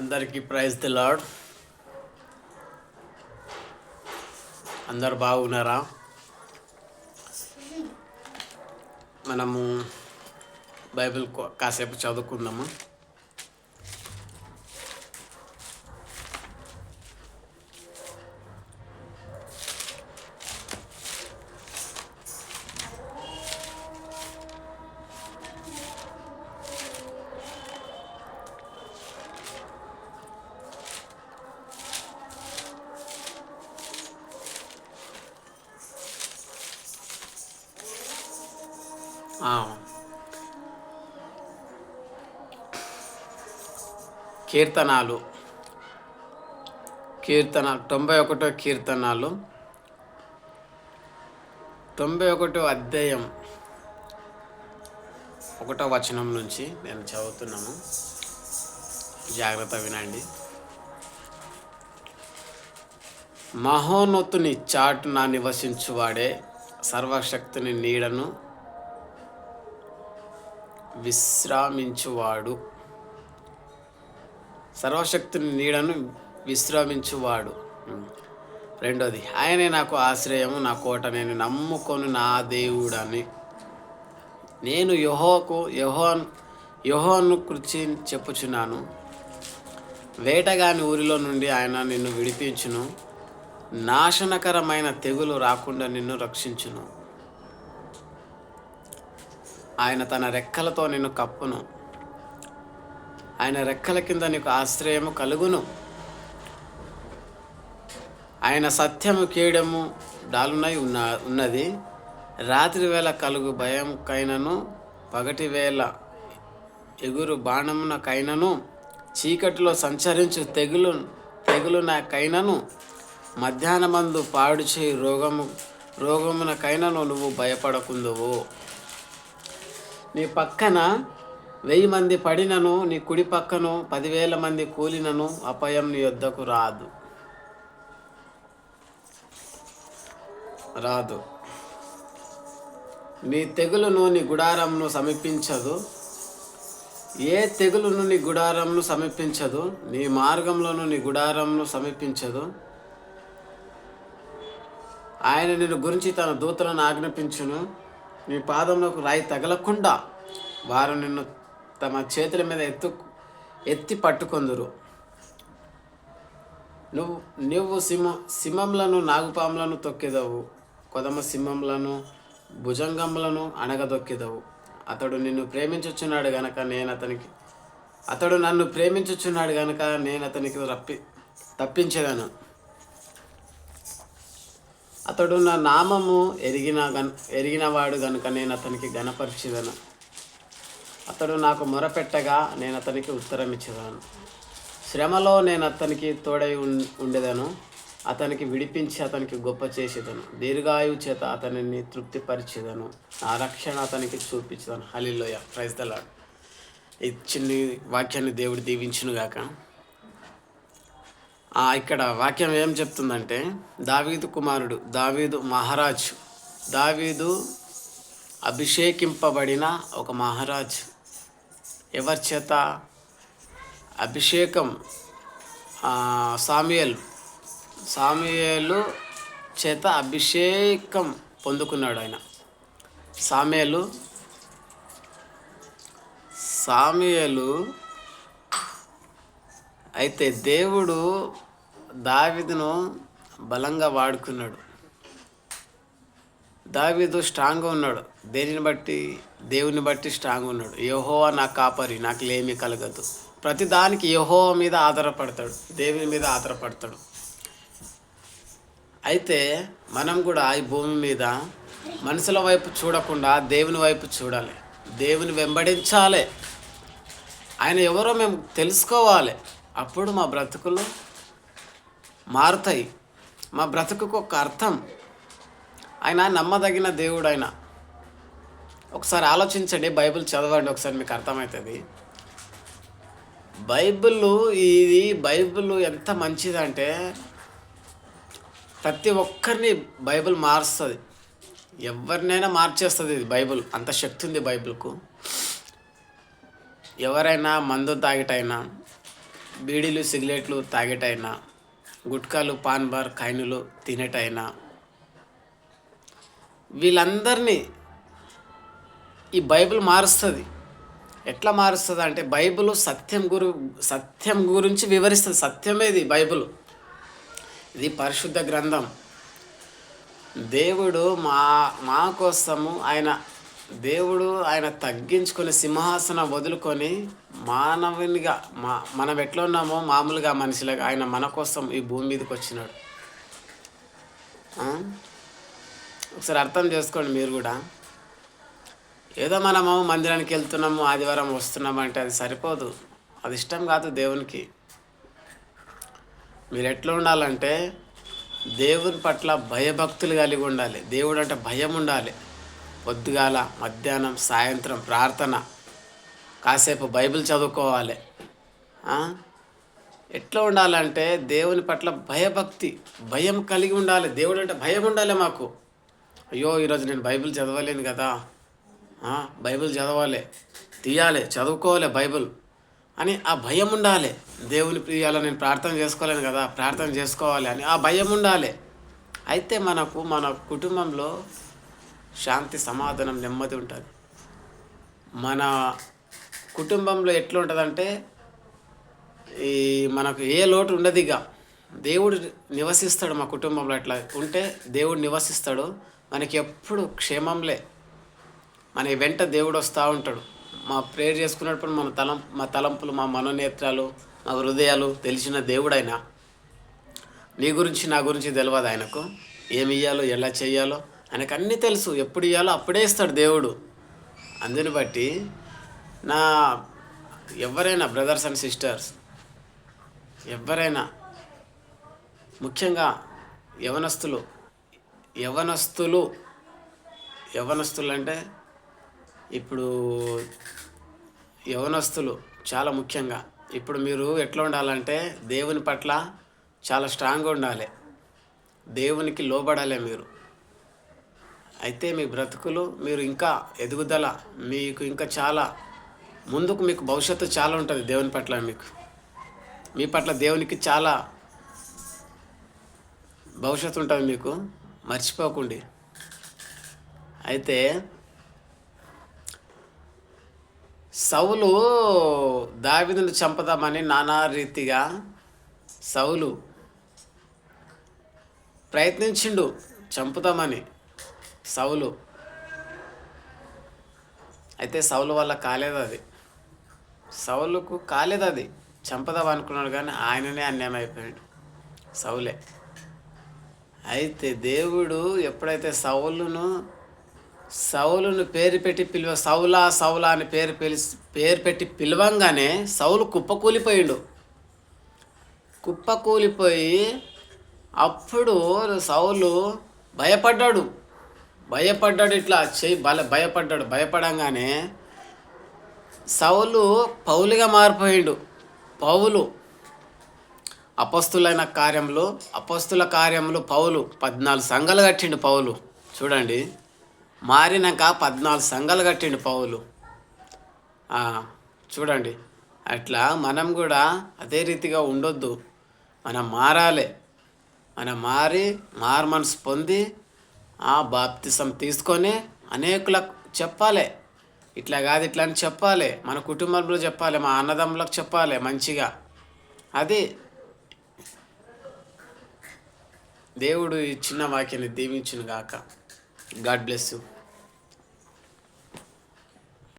అందరికీ praise the lord. అందరు బాగున్నారా? మనము బైబిల్ కాసేపు చదువుకుందాము. కీర్తనలు 91 కీర్తనలు 91 అధ్యాయం 1వ వచనం నుంచి నేను చదువుతున్నాను. జాగ్రత్త వినండి. మహోన్నతుని చాటున నివసించువాడే సర్వశక్తిని నీడను విశ్రామించువాడు. సర్వశక్తిని నీడను విశ్రమించువాడు. రెండోది, ఆయనే నాకు ఆశ్రయము, నా కోట, నేను నమ్ముకొని నా దేవుడని. నేను యెహోవాను గురించి చెప్పుచున్నాను. వేటగాని ఊరిలో నుండి ఆయన నిన్ను విడిపించును. నాశనకరమైన తెగులు రాకుండా నిన్ను రక్షించును. ఆయన తన రెక్కలతో నిన్ను కప్పును. ఆయన రెక్కల కింద నీకు ఆశ్రయము కలుగును. ఆయన సత్యము కీడము డాలునై ఉన్నది. రాత్రి వేళ కలుగు భయంకైనను, పగటి వేళ ఎగురు బాణమునకైనను, చీకటిలో సంచరించు తెగులునకైనను, మధ్యాహ్నమందు పాడు చేయి రోగమునకైనను నువ్వు భయపడకుందువు. నీ పక్కన 1000 మంది పడినను, నీ కుడి పక్కను 10,000 మంది కూలినను అపాయం నీ యొద్దకు రాదు. నీ తెగులును నీ గుడారంను సమీపించదు. ఏ తెగులును నీ గుడారంను సమీపించదు. నీ మార్గంలోను నీ గుడారంను సమీపించదు. ఆయన నిన్ను గురించి తన దూతలను ఆజ్ఞాపించును. నీ పాదములకు రాయి తగలకుండా వారు నిన్ను తమ చేతుల మీద ఎత్తి పట్టుకొందురు. నువ్వు సింహములను నాగుపాములను తొక్కెదవు, కొదమ సింహములను భుజంగములను అణగదొక్కెదవు. అతడు నన్ను ప్రేమించుచున్నాడు గనక నేను అతనికి తప్పించేదను. అతడు నా నామము ఎరిగినవాడు గనుక నేను అతనికి ఘనపరిచెదను. అతడు నాకు మొరపెట్టగా నేను అతనికి ఉత్తరం ఇచ్చేదను. శ్రమలో నేను అతనికి తోడై ఉండేదను. అతనికి విడిపించి అతనికి గొప్ప చేసేదను. దీర్ఘాయువు చేత అతనిని తృప్తిపరిచేదను. నా రక్షణ అతనికి చూపించేదను. హల్లెలూయా, ప్రైజ్ ది లార్డ్. ఈ చిన్ని వాక్యాన్ని దేవుడు దీవించునుగాక. ఇక్కడ వాక్యం ఏం చెప్తుందంటే, దావీదు కుమారుడు, దావీదు మహారాజు, దావీదు అభిషేకింపబడిన ఒక మహారాజు. ఎవరి చేత అభిషేకం? సాముయేలు చేత అభిషేకం పొందుకున్నాడు ఆయన. సాముయేలు అయితే దేవుడు దావీదును బలంగా వాడుకున్నాడు. దావీదు స్ట్రాంగ్గా ఉన్నాడు. దేవుని బట్టి స్ట్రాంగ్ ఉన్నాడు. యెహోవా నా కాపరి, నాకు లేమి కలగదు. ప్రతిదానికి యెహోవా మీద ఆధారపడతాడు, దేవుని మీద ఆధారపడతాడు. అయితే మనం కూడా ఈ భూమి మీద మనుషుల వైపు చూడకుండా దేవుని వైపు చూడాలి. దేవుని వెంబడించాలి. ఆయన ఎవరో మేము తెలుసుకోవాలి. అప్పుడు మా బ్రతుకులు మారుతాయి. మా బ్రతుకుకు ఒక అర్థం. ఆయన నమ్మదగిన దేవుడు. ఆయన ఒకసారి ఆలోచించండి, బైబిల్ చదవండి, ఒకసారి మీకు అర్థమవుతుంది. బైబిల్ ఎంత మంచిదంటే ప్రతి ఒక్కరిని బైబిల్ మారుస్తుంది. ఎవరినైనా మార్చేస్తుంది ఇది బైబిల్. అంత శక్తి ఉంది బైబిల్కు. ఎవరైనా మందు తాగిటైనా బీడీలు సిగరెట్లు తాగేటైనా, గుట్కాలు పాన్ బార్ ఖైనులు తినేటైనా, వీళ్ళందరినీ ఈ బైబిల్ మారుస్తుంది. ఎట్లా మారుస్తుంది అంటే, బైబిల్ సత్యం గురించి వివరిస్తుంది. సత్యమేది బైబిల్. ఇది పరిశుద్ధ గ్రంథం. దేవుడు మా కోసము ఆయన తగ్గించుకొని సింహాసనం వదులుకొని మానవునిగా మనం ఎట్లా ఉన్నామో మామూలుగా మనిషిలాగా ఆయన మన కోసం ఈ భూమి మీదకి వచ్చినాడు. ఒకసారి అర్థం చేసుకోండి మీరు కూడా. ఏదో మనము మందిరానికి వెళ్తున్నాము, ఆదివారం వస్తున్నాము అంటే అది సరిపోదు. అది ఇష్టం కాదు దేవునికి. మీరు ఎట్లా ఉండాలంటే దేవుని పట్ల భయభక్తులు కలిగి ఉండాలి. దేవుడు అంటే భయం ఉండాలి. పొద్దుగాల, మధ్యాహ్నం, సాయంత్రం ప్రార్థన, కాసేపు బైబిల్ చదువుకోవాలి. ఎట్లా ఉండాలంటే దేవుని పట్ల భయం కలిగి ఉండాలి. దేవుడు అంటే భయం ఉండాలి మాకు. అయ్యో ఈరోజు నేను బైబిల్ చదవలేను కదా, బైబిల్ చదవాలి, తీయాలి, చదువుకోవాలి బైబిల్ అని ఆ భయం ఉండాలి. దేవుని ప్రియాలో నేను ప్రార్థన చేసుకోలేను కదా, ప్రార్థన చేసుకోవాలి అని ఆ భయం ఉండాలి. అయితే మన కుటుంబంలో శాంతి, సమాధానం, నెమ్మది ఉంటుంది. మన కుటుంబంలో ఎట్లా ఉంటుందంటే మనకు ఏ లోటు ఉండదు. ఇక దేవుడు నివసిస్తాడు మా కుటుంబంలో. అట్లా ఉంటే దేవుడు నివసిస్తాడు. మనకి ఎప్పుడు క్షేమంలే. మన వెంట దేవుడు వస్తూ ఉంటాడు. మా ప్రేయర్ చేసుకున్నప్పుడు మా తలంపులు, మా మనోనేత్రాలు, మా హృదయాలు తెలిసిన దేవుడైనా నీ గురించి నా గురించి తెలియదు ఆయనకు. ఏమి ఇయ్యాలో, ఎలా చెయ్యాలో ఆయనకు అన్నీ తెలుసు. ఎప్పుడు ఇయ్యాలో అప్పుడే ఇస్తాడు దేవుడు. అందుని బట్టి ఎవరైనా బ్రదర్స్ అండ్ సిస్టర్స్, ఎవరైనా ముఖ్యంగా యవనస్తులు అంటే ఇప్పుడు యవనస్తులు చాలా ముఖ్యంగా ఇప్పుడు మీరు ఎట్లా ఉండాలంటే దేవుని పట్ల చాలా స్ట్రాంగ్గా ఉండాలి. దేవునికి లోబడాలి మీరు. అయితే మీ బ్రతుకులు మీరు ఇంకా ఎదుగుదల, మీకు ఇంకా చాలా ముందుకు, మీకు భవిష్యత్తు చాలా ఉంటుంది దేవుని పట్ల. మీ పట్ల దేవునికి చాలా భవిష్యత్తు ఉంటుంది మీకు, మర్చిపోకండి. అయితే సౌలు దావీదును చంపుదామని నానా రీతిగా సౌలు ప్రయత్నించిండు చంపుదామని సౌలు. అయితే సౌలు వల్ల కాలేదు అది. సౌలుకు కాలేదు అది. చంపదాం అనుకున్నాడు కానీ ఆయననే అన్యాయం అయిపోయాడు, సౌలే. అయితే దేవుడు ఎప్పుడైతే సౌలును పేరు పెట్టి సౌలా అని పేరు పెట్టి పిలవంగానే సౌలు కుప్పకూలిపోయి అప్పుడు సౌలు భయపడ్డాడు. ఇట్లా భయపడంగానే సౌలు పౌలుగా మారిపోయిండు. పౌలు అపొస్తలుల కార్యములు పౌలు 14 సంఘాలు కట్టిండు. పౌలు చూడండి, మారినాక 14 సంఘాలు కట్టిండు పౌలు. చూడండి, అట్లా మనం కూడా అదే రీతిగా ఉండొద్దు. మనం మారాలి. మనం మారు మనసు పొంది బాప్తిసం తీసుకొని అనేకులకు చెప్పాలి. ఇట్లా కాదు ఇట్లా అని చెప్పాలి. మన కుటుంబంలో చెప్పాలి, మా అన్నదమ్ములకు చెప్పాలి మంచిగా. అది దేవుడు ఈ చిన్న వాక్యాన్ని దీవించును గాక. God bless you.